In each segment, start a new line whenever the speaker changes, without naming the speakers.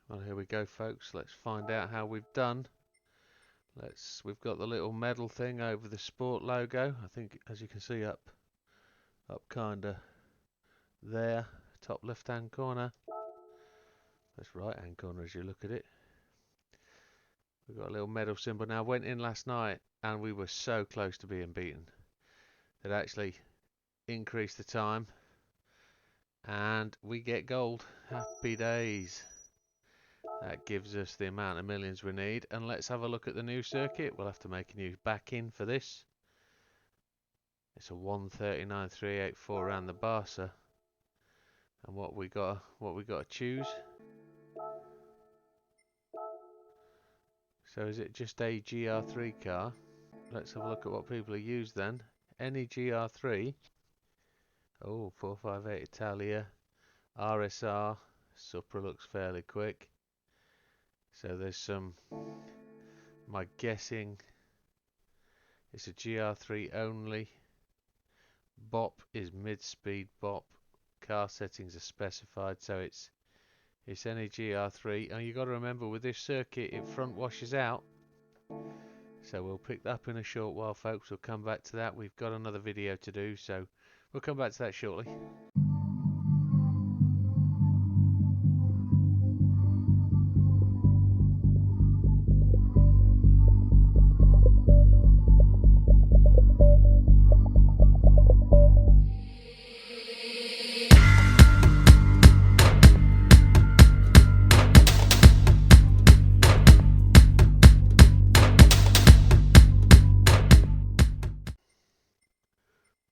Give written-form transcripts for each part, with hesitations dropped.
Well, here we go, folks. Let's find out how we've done. We've got the little medal thing over the sport logo. I think, as you can see up kinda there, top left-hand corner. That's right-hand corner as you look at it. We've got a little medal symbol. Now, I went in last night and we were so close to being beaten. It actually increased the time, and we get gold. Happy days. That gives us the amount of millions we need. And let's have a look at the new circuit. We'll have to make a new back-in for this. It's a 139.384 around the Barca. And what we got to choose. So is it just a GR3 car? Let's have a look at what people have used then. Any GR3. Oh, 458 Italia. RSR. Supra looks fairly quick. So there's some, my guessing, it's a GR3 only. BOP is mid-speed BOP. Car settings are specified, so it's any GR3. And you got to remember, with this circuit, it front washes out. So we'll pick that up in a short while, folks. We'll come back to that. We've got another video to do, so we'll come back to that shortly.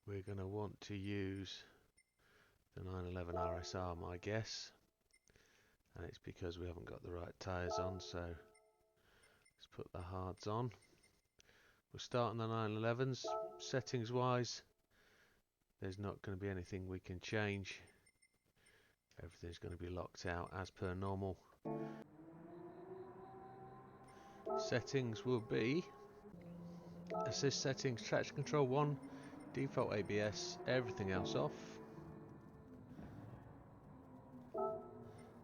We're going to want to use the 911 RSR, my guess, and it's because we haven't got the right tyres on, so let's put the hards on. We'll start on the 911s. Settings wise, there's not going to be anything we can change. Everything's going to be locked out as per normal. Settings will be assist settings, traction control 1, default ABS, everything else off.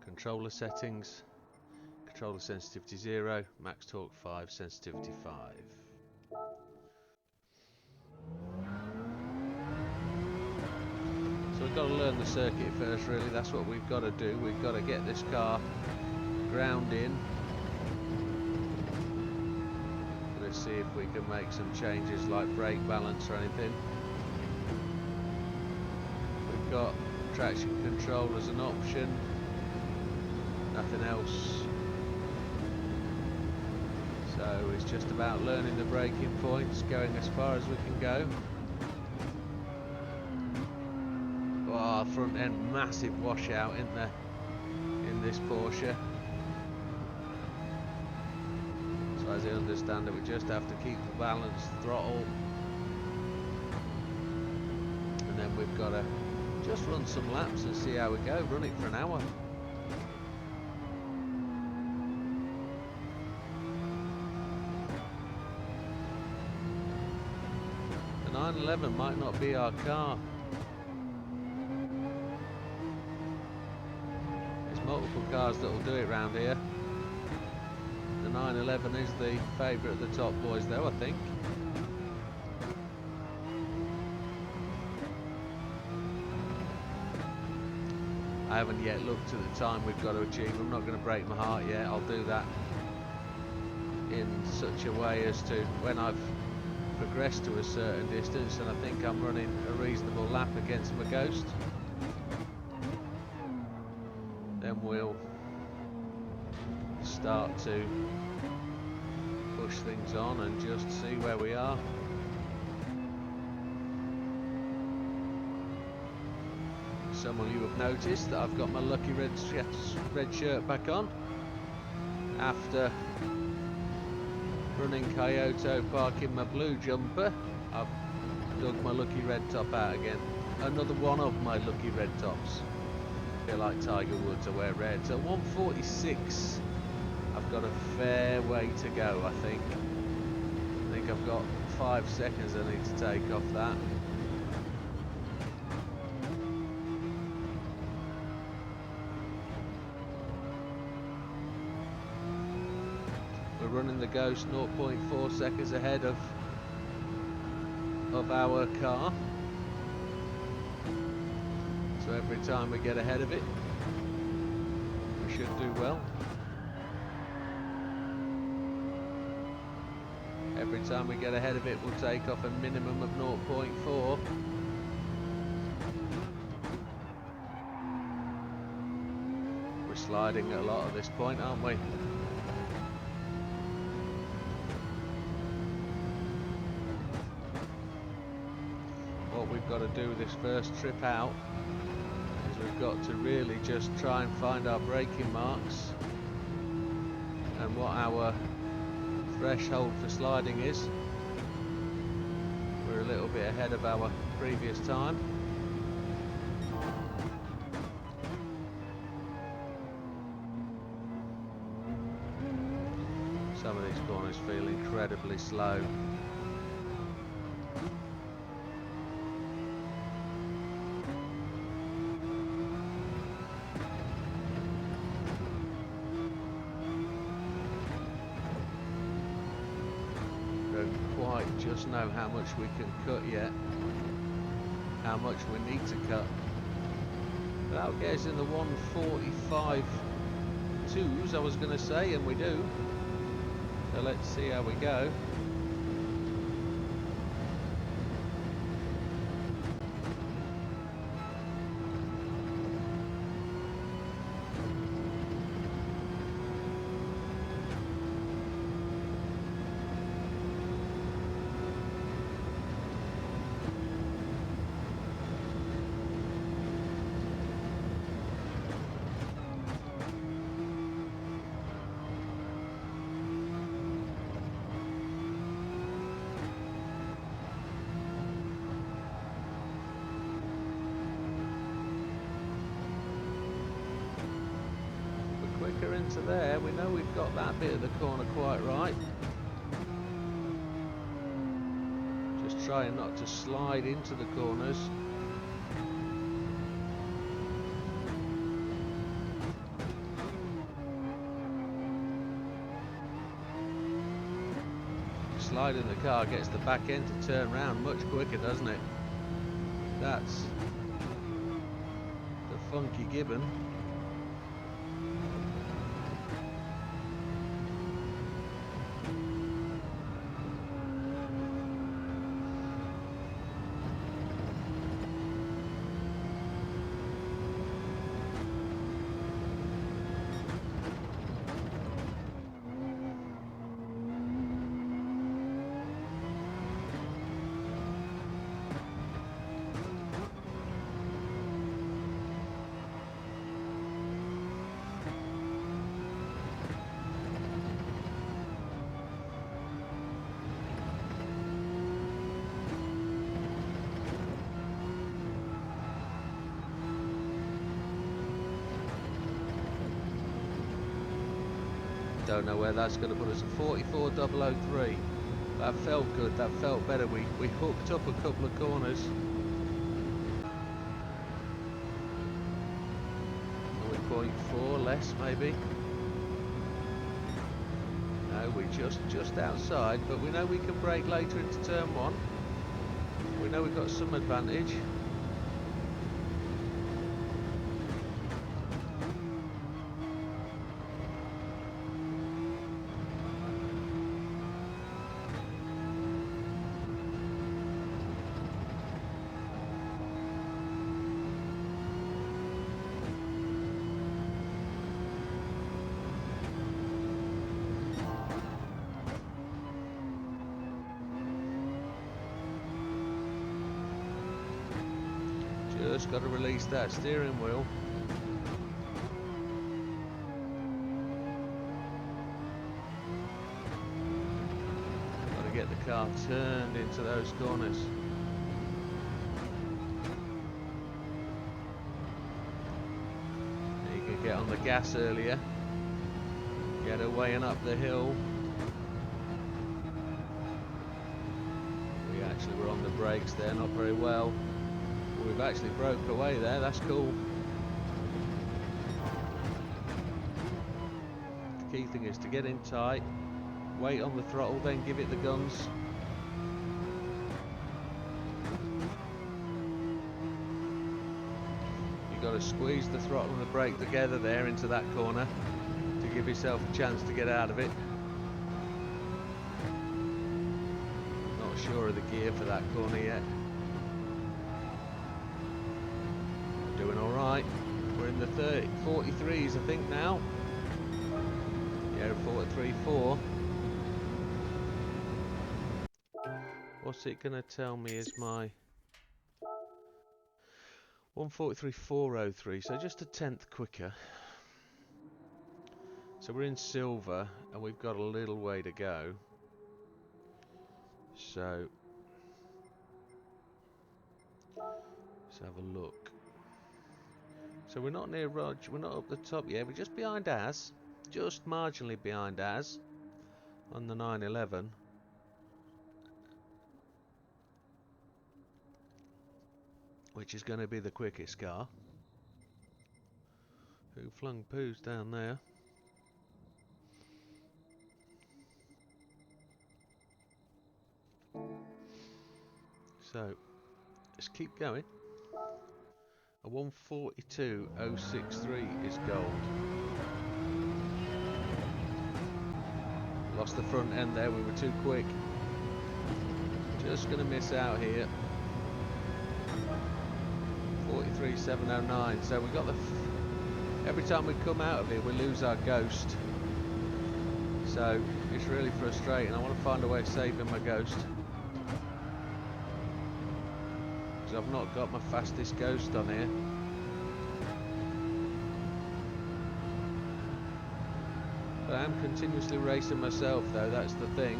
Controller settings, controller sensitivity 0, max torque 5, sensitivity 5. So we've got to learn the circuit first, really. That's what we've got to do. We've got to get this car ground in. Let's see if we can make some changes like brake balance or anything. We've got traction control as an option, nothing else. So it's just about learning the braking points, going as far as we can go. Oh, front end massive washout in this Porsche. So as I understand it, we just have to keep the balance, throttle, and then we've got to just run some laps and see how we go. Run it for an hour. The 911 might not be our car. There's multiple cars that will do it round here. The 911 is the favourite of the top boys though, I think. I haven't yet looked at the time we've got to achieve. I'm not going to break my heart yet. I'll do that in such a way as to when I've progressed to a certain distance and I think I'm running a reasonable lap against my Ghost, then we'll start to push things on and just see where we are. Some of you have noticed that I've got my lucky red shirt back on after running Kyoto, parking my blue jumper. I've dug my lucky red top out again. Another one of my lucky red tops. I feel like Tiger Woods, I wear red. So 146. I've got a fair way to go, I think. I think I've got 5 seconds I need to take off that. running the Ghost 0.4 seconds ahead of our car. So every time we get ahead of it, we should do well. Every time we get ahead of it, we'll take off a minimum of 0.4. We're sliding a lot at this point, aren't we? What we've got to do this first trip out is we've got to really just try and find our braking marks and what our threshold for sliding is. We're a little bit ahead of our previous time. Some of these corners feel incredibly slow. Just know how much we can cut yet, how much we need to cut. But that'll get us in the 1:45.2s, I was going to say, and we do. So let's see how we go. Into there, we know we've got that bit of the corner quite right. Just trying not to slide into the corners. Sliding the car gets the back end to turn round much quicker, doesn't it? That's the funky gibbon. Don't know where that's going to put us. 44.003. That felt good. That felt better. We hooked up a couple of corners. Are we 0.4 less maybe? No, we're just outside, but we know we can brake later into turn one. We know we've got some advantage. Just got to release that steering wheel. Got to get the car turned into those corners. You could get on the gas earlier, get her weighing up the hill. We actually were on the brakes there, not very well. We've actually broke away there, that's cool. The key thing is to get in tight, Weight on the throttle, then give it the guns. You've got to squeeze the throttle and the brake together there into that corner to give yourself a chance to get out of it. Not sure of the gear for that corner yet. Doing alright. We're in the 43s I think now. Yeah, 43.4. What's it going to tell me is my 1:43.403, so just a tenth quicker. So we're in silver and we've got a little way to go. So let's have a look. So we're not near Rog, we're not up the top yet, we're just behind Az, just marginally behind Az on the 911. Which is going to be the quickest car. Who flung poos down there? So let's keep going. A 1:42.063 is gold. Lost the front end there, we were too quick. Just going to miss out here. 43.709. So we got the. Every time we come out of it, we lose our ghost. So it's really frustrating. I want to find a way of saving my ghost. Because I've not got my fastest ghost on here. But I am continuously racing myself though, that's the thing.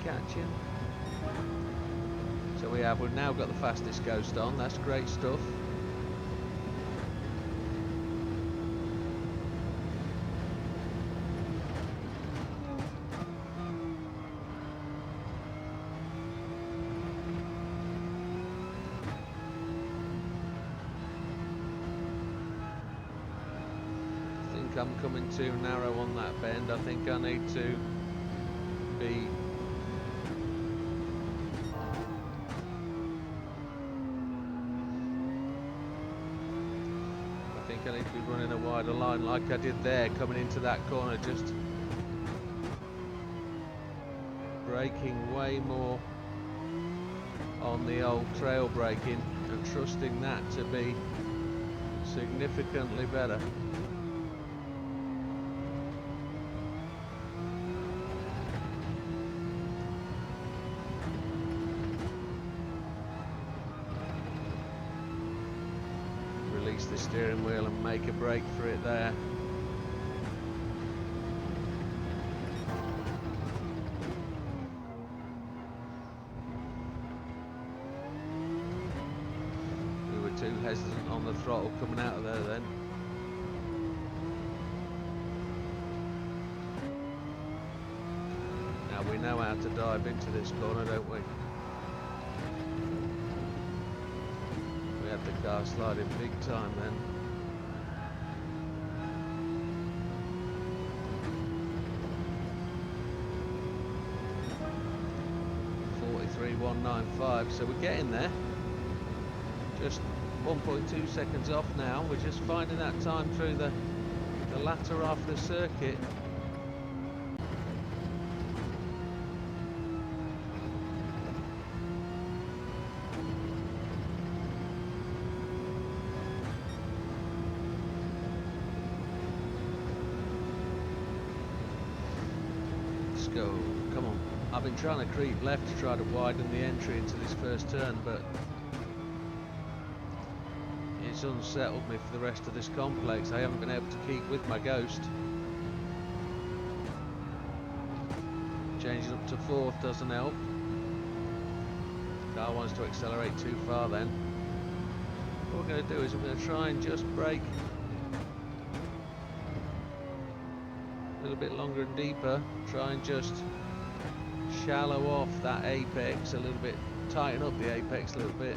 Catching. So we've now got the fastest ghost on, that's great stuff. I think I'm coming too narrow on that bend. I think I need to be I need to be running a wider line like I did there, coming into that corner, just braking way more on the old trail braking and trusting that to be significantly better. The steering wheel and make a break for it there. We were too hesitant on the throttle coming out of there then. Now we know how to dive into this corner, don't we? The car sliding big time then. 1:01.95, so we're getting there. Just 1.2 seconds off now. We're just finding that time through the latter half of the circuit. Let's go, come on. I've been trying to creep left to try to widen the entry into this first turn, but it's unsettled me for the rest of this complex. I haven't been able to keep with my Ghost. Changing up to fourth doesn't help. Car wants to accelerate too far then. What we're going to do is we're going to try and just brake a little bit longer and deeper. Try and just shallow off that apex a little bit. Tighten up the apex a little bit.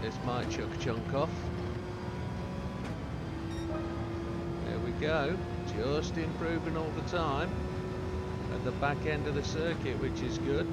This might chuck a chunk off. There we go. Just improving all the time at the back end of the circuit, which is good.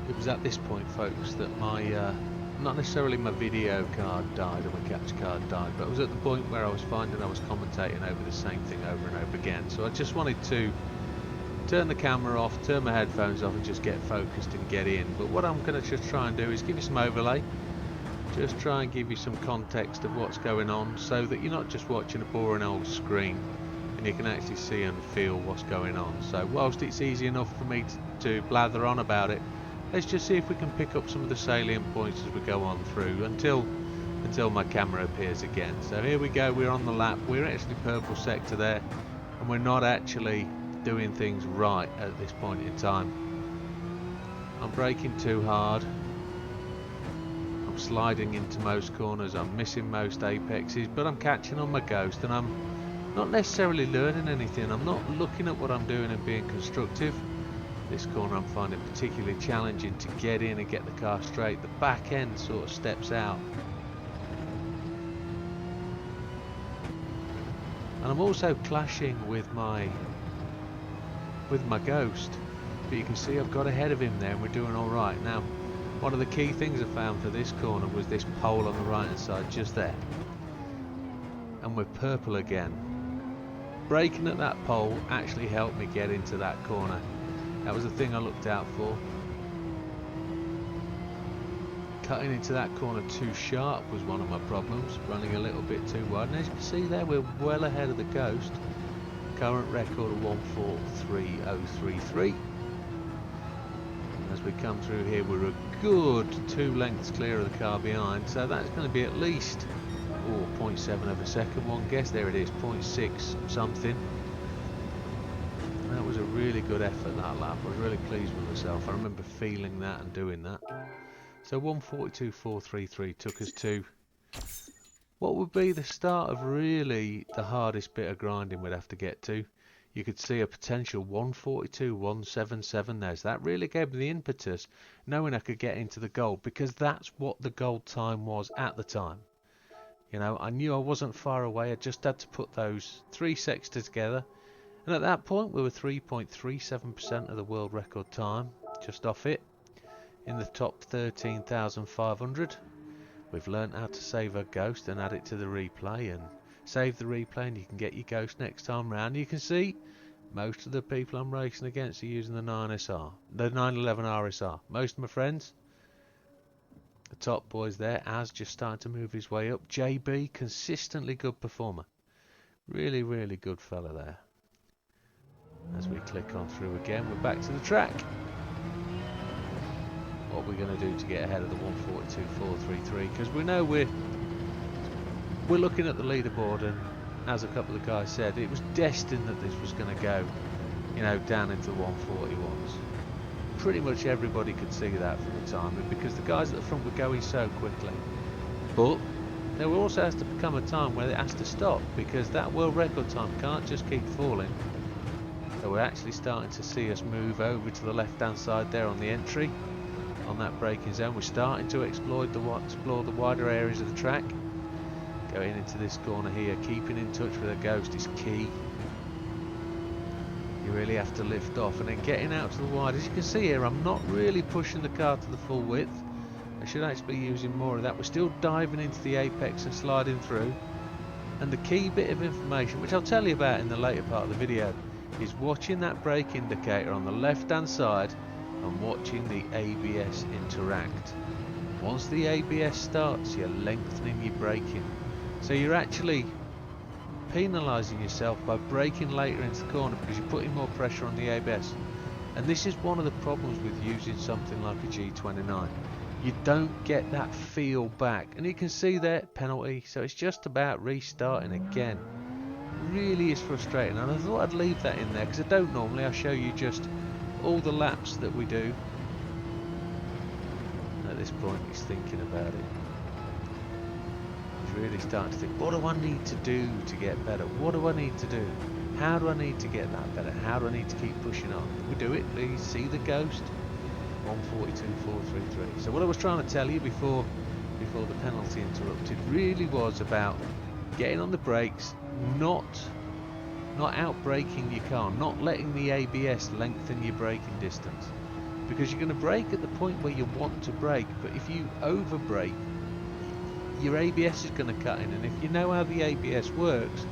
It was at this point, folks, that my not necessarily my video card died or my capture card died, but I was at the point where I was finding I was commentating over the same thing over and over again. So I just wanted to turn the camera off, turn my headphones off and just get focused and get in. But what I'm going to just try and do is give you some overlay, just try and give you some context of what's going on so that you're not just watching a boring old screen and you can actually see and feel what's going on. So whilst it's easy enough for me to blather on about it, let's just see if we can pick up some of the salient points as we go on through until my camera appears again. So here we go, we're on the lap, we're actually purple sector there, and we're not actually doing things right at this point in time. I'm braking too hard, I'm sliding into most corners, I'm missing most apexes, but I'm catching on my ghost, and I'm not necessarily learning anything. I'm not looking at what I'm doing and being constructive. This corner I'm finding particularly challenging to get in and get the car straight. The back end sort of steps out. And I'm also clashing with my ghost. But you can see I've got ahead of him there and we're doing alright. Now, one of the key things I found for this corner was this pole on the right hand side, just there. And we're purple again. Braking at that pole actually helped me get into that corner. That was the thing I looked out for. Cutting into that corner too sharp was one of my problems, running a little bit too wide. And as you can see there, we're well ahead of the ghost. Current record of 1:43.033. As we come through here, we're a good 2 lengths clear of the car behind, so that's going to be at least 0.7 of a second. One guess, there it is, 0.6 something. That was a really good effort, that lap. I was really pleased with myself. I remember feeling that and doing that. So 1:42.433 took us to what would be the start of really the hardest bit of grinding we'd have to get to. You could see a potential 1:42.177 there. So that really gave me the impetus, knowing I could get into the gold, because that's what the gold time was at the time. You know, I knew I wasn't far away. I just had to put those 3 sexters together. And at that point, we were 3.37% of the world record time, just off it, in the top 13,500. We've learnt how to save a ghost and add it to the replay, and save the replay and you can get your ghost next time round. You can see most of the people I'm racing against are using the 911 RSR. Most of my friends, the top boys there, Az just starting to move his way up. JB, consistently good performer. Really, really good fella there. As we click on through again, we're back to the track. What we're going to do to get ahead of the 1:42.433, because we know we're looking at the leaderboard, and as a couple of the guys said, it was destined that this was going to go, you know, down into the 141s. Pretty much everybody could see that from the timing, because the guys at the front were going so quickly. But there also has to become a time where it has to stop, because that world record time can't just keep falling. So we're actually starting to see us move over to the left hand side there on the entry, on that braking zone. We're starting to explore the wider areas of the track. Going into this corner here, keeping in touch with a ghost is key. You really have to lift off, and then getting out to the wide. As you can see here, I'm not really pushing the car to the full width. I should actually be using more of that. We're still diving into the apex and sliding through. And the key bit of information, which I'll tell you about in the later part of the video, is watching that brake indicator on the left hand side and watching the ABS interact. Once the ABS starts, you're lengthening your braking. So you're actually penalising yourself by braking later into the corner, because you're putting more pressure on the ABS. And this is one of the problems with using something like a G29. You don't get that feel back. And you can see there, penalty. So it's just about restarting again. Really is frustrating, and I thought I'd leave that in there because I don't normally. I show you just all the laps that we do. At this point he's thinking about it. He's really starting to think, what do I need to do to get better? What do I need to do? How do I need to get that better? How do I need to keep pushing on? We do it, please. See the ghost. 1:42.433. So what I was trying to tell you before the penalty interrupted really was about getting on the brakes, not out-braking your car, not letting the ABS lengthen your braking distance, because you're going to brake at the point where you want to brake, but if you over-brake, your ABS is going to cut in, and if you know how the ABS works,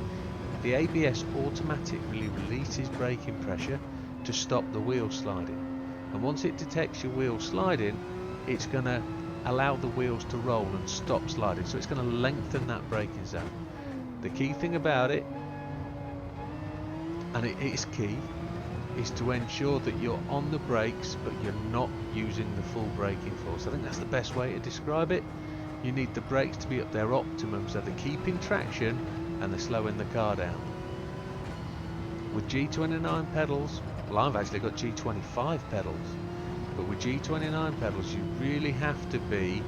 the ABS automatically releases braking pressure to stop the wheel sliding, and once it detects your wheel sliding, it's going to allow the wheels to roll and stop sliding, so it's going to lengthen that braking zone. The key thing about it, and it is key, is to ensure that you're on the brakes but you're not using the full braking force. I think that's the best way to describe it. You need the brakes to be at their optimum, so they're keeping traction and they're slowing the car down. With G29 pedals, well, I've actually got G25 pedals, but with G29 pedals you really have to be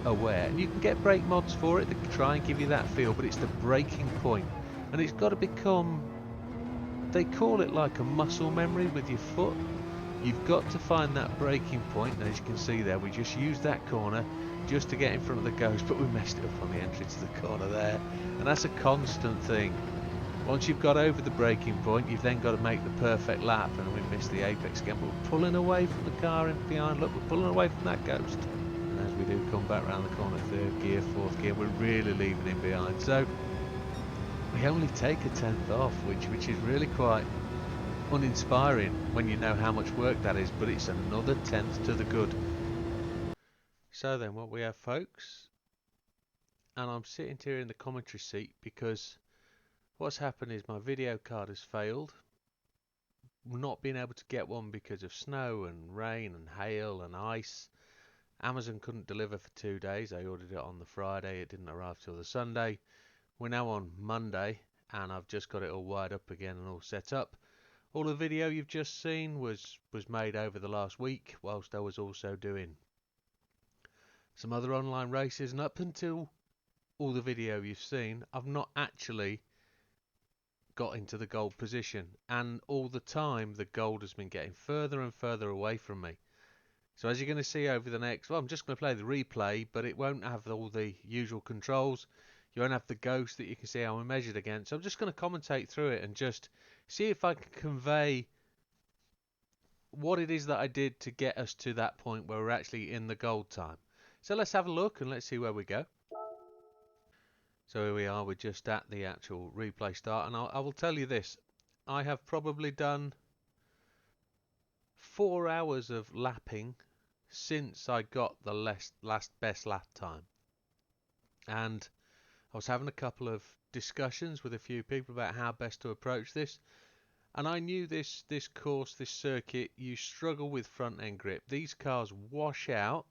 aware, and you can get brake mods for it that try and give you that feel, but it's the braking point, and it's got to become, they call it like a muscle memory with your foot. You've got to find that braking point, and as you can see there, we just used that corner just to get in front of the ghost, but we messed it up on the entry to the corner there, and that's a constant thing. Once you've got over the braking point, you've then got to make the perfect lap, and we missed the apex again, but we're pulling away from the car in behind. Look, we're pulling away from that ghost, and as we do come back around the corner, third gear, fourth gear, we're really leaving him behind. So we only take a tenth off, which is really quite uninspiring when you know how much work that is, but it's another tenth to the good. So then what we have, folks, and I'm sitting here in the commentary seat because what's happened is my video card has failed. Not being able to get one because of snow and rain and hail and ice. Amazon couldn't deliver for 2 days. I ordered it on the Friday, it didn't arrive till the Sunday. We're now on Monday and I've just got it all wired up again and all set up. All the video you've just seen was made over the last week, whilst I was also doing some other online races, and up until all the video you've seen, I've not actually got into the gold position, and all the time the gold has been getting further and further away from me. So as you're going to see over the next, well, I'm just going to play the replay, but it won't have all the usual controls. You won't have the ghost that you can see how we're measured against. So I'm just going to commentate through it and just see if I can convey what it is that I did to get us to that point where we're actually in the gold time. So let's have a look and let's see where we go. So here we are, we're just at the actual replay start, and I will tell you this, I have probably done 4 hours of lapping since I got the last best lap time. And I was having a couple of discussions with a few people about how best to approach this. And I knew this course, this circuit, you struggle with front end grip. These cars wash out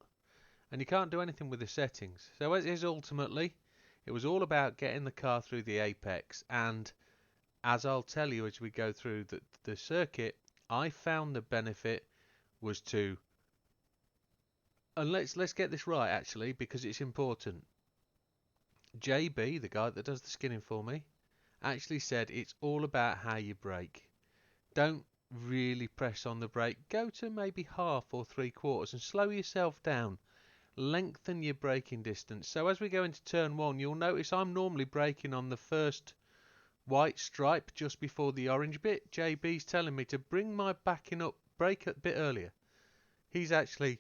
and you can't do anything with the settings. So as is ultimately, it was all about getting the car through the apex. And as I'll tell you as we go through the circuit, I found the benefit was to, and let's get this right actually, because it's important. JB, the guy that does the skinning for me, actually said it's all about how you brake. Don't really press on the brake. Go to maybe half or 3/4 and slow yourself down. Lengthen your braking distance. So as we go into turn 1, you'll notice I'm normally braking on the first white stripe just before the orange bit. JB's telling me to bring my backing up, brake a bit earlier. He's actually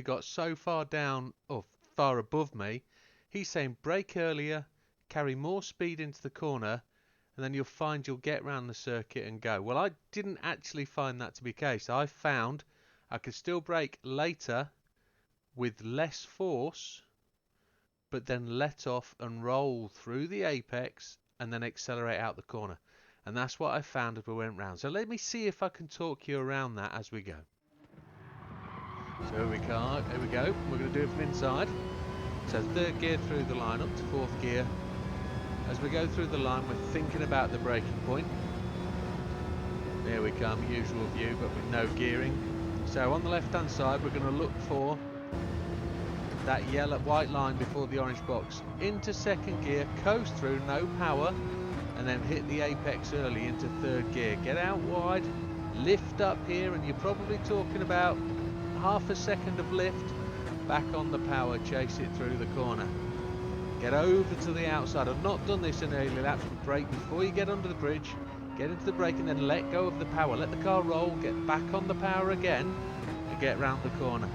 got so far down, or far above me, he's saying brake earlier, carry more speed into the corner, and then you'll find you'll get round the circuit and go. Well, I didn't actually find that to be the case. I found I could still brake later with less force, but then let off and roll through the apex and then accelerate out the corner. And that's what I found as we went round. So let me see if I can talk you around that as we go. So here we go. We're going to do it from inside. So third gear through the line up to fourth gear. As we go through the line, we're thinking about the braking point. There we come, usual view, but with no gearing. So on the left-hand side, we're going to look for that yellow white line before the orange box. Into second gear, coast through, no power, and then hit the apex early into third gear. Get out wide, lift up here, and you're probably talking about half a second of lift. Back on the power, chase it through the corner. Get over to the outside. I've not done this in early laps, but brake before you get under the bridge. Get into the brake and then let go of the power. Let the car roll, get back on the power again, and get round the corner.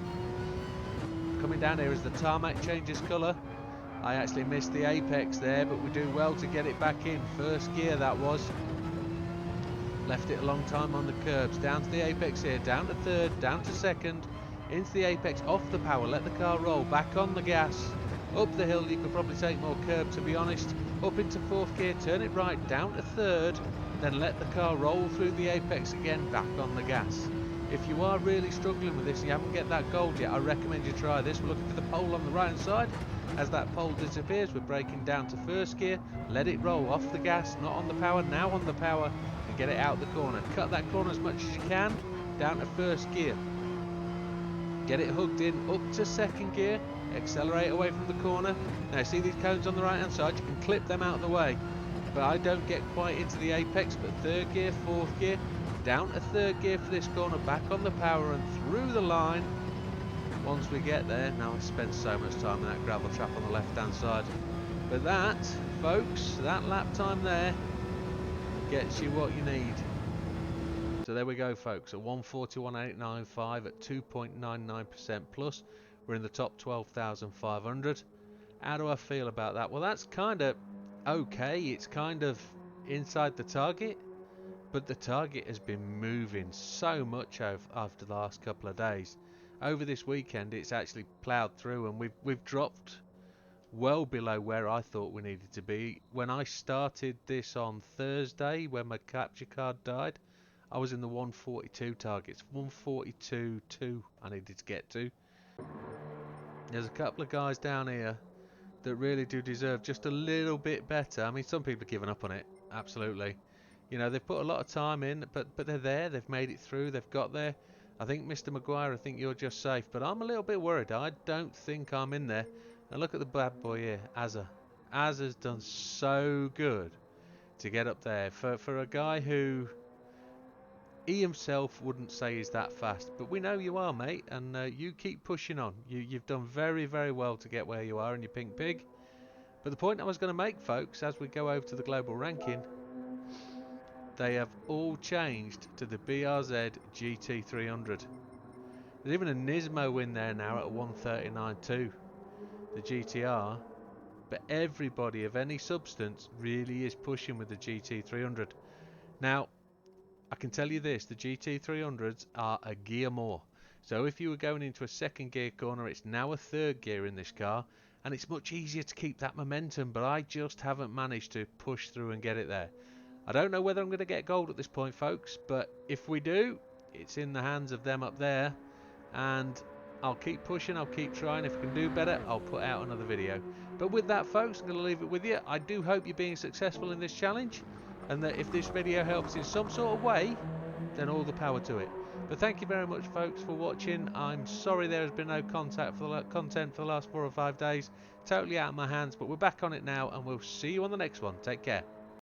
Coming down here as the tarmac changes colour. I actually missed the apex there, but we do well to get it back in. First gear that was. Left it a long time on the curbs. Down to the apex here, down to third, down to second. Into the apex, off the power, let the car roll, back on the gas. Up the hill, you could probably take more curb to be honest. Up into fourth gear, turn it right, down to third. Then let the car roll through the apex again, back on the gas. If you are really struggling with this and you haven't get that gold yet, I recommend you try this. We're looking for the pole on the right hand side. As that pole disappears, we're braking down to first gear. Let it roll off the gas, not on the power, now on the power, and get it out the corner. Cut that corner as much as you can, down to first gear. Get it hugged in up to second gear, accelerate away from the corner. Now see these cones on the right hand side, you can clip them out of the way, but I don't get quite into the apex. But third gear, fourth gear, down to third gear for this corner, back on the power and through the line. Once we get there, now I spent so much time in that gravel trap on the left hand side, but that, folks, that lap time there gets you what you need. So there we go, folks, at 141.895 at 2.99% plus. We're in the top 12,500. How do I feel about that? Well, that's kind of okay. It's kind of inside the target, but the target has been moving so much after the last couple of days. Over this weekend, it's actually ploughed through, and we've dropped well below where I thought we needed to be. When I started this on Thursday, when my capture card died, I was in the 142 targets, 142.2 I needed to get to. There's a couple of guys down here that really do deserve just a little bit better. I mean, some people have given up on it, absolutely. You know, they've put a lot of time in, but they're there, they've made it through, they've got there. I think, Mr. Maguire, I think you're just safe, but I'm a little bit worried. I don't think I'm in there. And look at the bad boy here, Azza. Azza's done so good to get up there. For a guy who he himself wouldn't say he's that fast, but we know you are, mate, and you keep pushing on. You've done very, very well to get where you are in your pink pig. But the point I was going to make, folks, as we go over to the global ranking, they have all changed to the BRZ GT300. There's even a Nismo in there now at 139.2, the GTR. But everybody of any substance really is pushing with the GT300. Now, I can tell you this, the GT300s are a gear more. So if you were going into a second gear corner, it's now a third gear in this car, and it's much easier to keep that momentum, but I just haven't managed to push through and get it there. I don't know whether I'm going to get gold at this point, folks, but if we do, it's in the hands of them up there, and I'll keep pushing, I'll keep trying. If I can do better, I'll put out another video. But with that, folks, I'm going to leave it with you. I do hope you're being successful in this challenge, and that if this video helps in some sort of way, then all the power to it. But thank you very much, folks, for watching. I'm sorry there has been no content for the last 4 or 5 days. Totally out of my hands, but we're back on it now, and we'll see you on the next one. Take care.